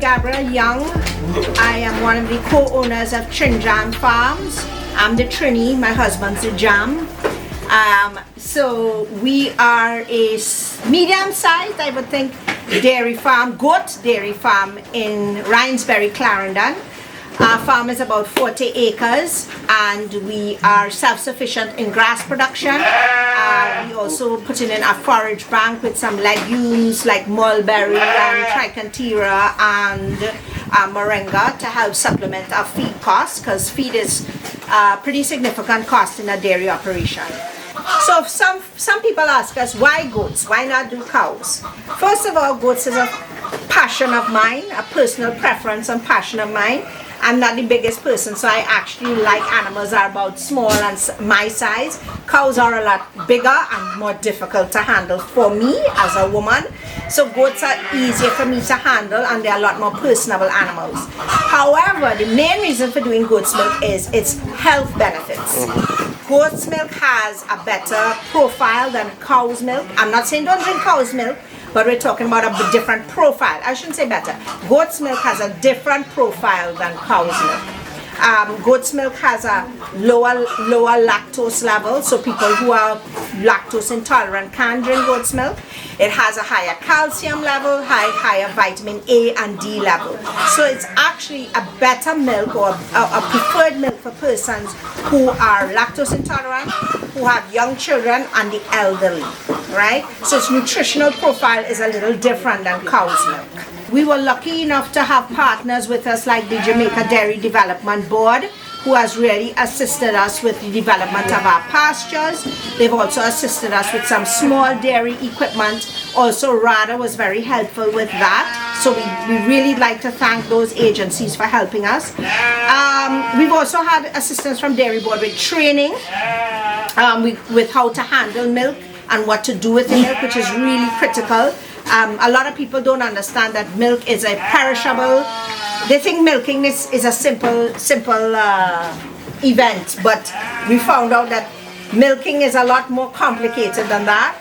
Gabrielle Young. I am one of the co-owners of TrinJam Farms. I'm the Trini, my husband's the Jam. So we are a medium-sized, I would think, dairy farm, goat dairy farm in Rhinesbury, Clarendon. Our farm is about 40 acres and we are self-sufficient in grass production. We also put in a forage bank with some legumes like mulberry and trichantera and moringa to help supplement our feed costs, because feed is a pretty significant cost in a dairy operation. So some people ask us, why goats? Why not do cows? First of all, goats is a passion of mine, a personal preference and passion of mine. I'm not the biggest person, so I actually like animals that are about small and my size. Cows are a lot bigger and more difficult to handle for me as a woman. So goats are easier for me to handle and they're a lot more personable animals. However, the main reason for doing goat's milk is its health benefits. Goat's milk has a better profile than cow's milk. I'm not saying don't drink cow's milk, but we're talking about a different profile. I shouldn't say better. Goat's milk has a different profile than cow's milk. Goat's milk has a lower lactose level, so people who are lactose intolerant can drink goat's milk. It has a higher calcium level, higher vitamin A and D level. So it's actually a better milk, or a preferred milk for persons who are lactose intolerant, who have young children and the elderly, right? So its nutritional profile is a little different than cow's milk. We were lucky enough to have partners with us like the Jamaica Dairy Development Board, who has really assisted us with the development of our pastures. They've also assisted us with some small dairy equipment. Also, RADA was very helpful with that. So we really like to thank those agencies for helping us. We've also had assistance from Dairy Board with training, with how to handle milk and what to do with the milk, which is really critical. A lot of people don't understand that milk is a perishable. They think milking is a simple event, but we found out that milking is a lot more complicated than that,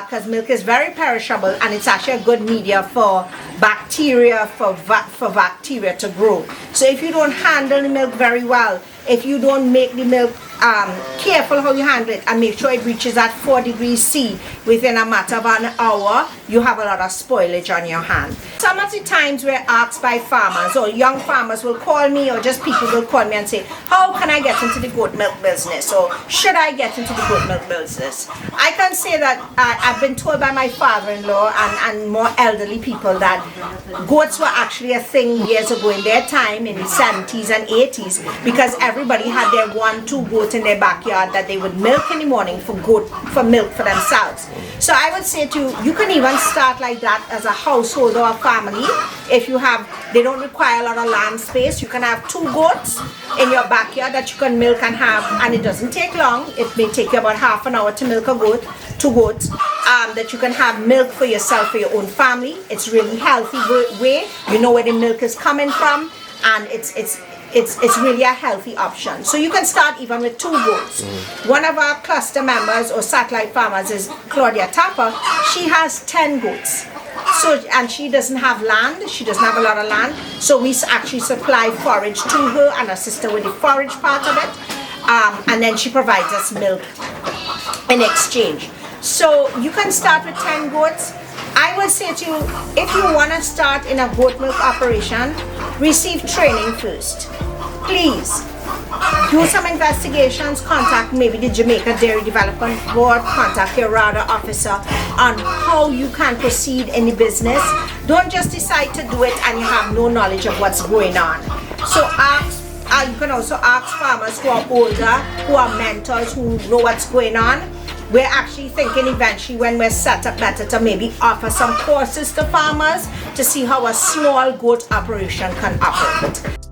because milk is very perishable and it's actually a good media for bacteria, for bacteria to grow. So if you don't handle the milk very well, if you don't make the milk careful how you handle it and make sure it reaches at 4 degrees C within a matter of an hour, you have a lot of spoilage on your hand. Some of the times we're asked by farmers, or young farmers will call me, or just people will call me and say, how can I get into the goat milk business, or should I get into the goat milk business? I can say that I've been told by my father-in-law and more elderly people that goats were actually a thing years ago in their time, in the 70s and 80s, because everybody had their 1-2 goats in their backyard that they would milk in the morning for milk for themselves. So I would say to you, you can even start like that as a household or a family. If you have, they don't require a lot of land space. You can have 2 goats in your backyard that you can milk and have, and it doesn't take long. It may take you about half an hour to milk a goat, 2 goats, that you can have milk for yourself, for your own family. It's really healthy way. You know where the milk is coming from, and it's really a healthy option. So you can start even with 2 goats. One of our cluster members or satellite farmers is Claudia Tapper. She has 10 goats. So, and she doesn't have land, she doesn't have a lot of land. So we actually supply forage to her and assist her with the forage part of it. And then she provides us milk in exchange. So you can start with 10 goats. I would say to you, if you want to start in a goat milk operation, receive training first. Please do some investigations, contact maybe the Jamaica Dairy Development Board, contact your RADA officer on how you can proceed in the business. Don't just decide to do it and you have no knowledge of what's going on. So you can also ask farmers who are older, who are mentors, who know what's going on. We're actually thinking eventually, when we're set up better, to maybe offer some courses to farmers to see how a small goat operation can operate.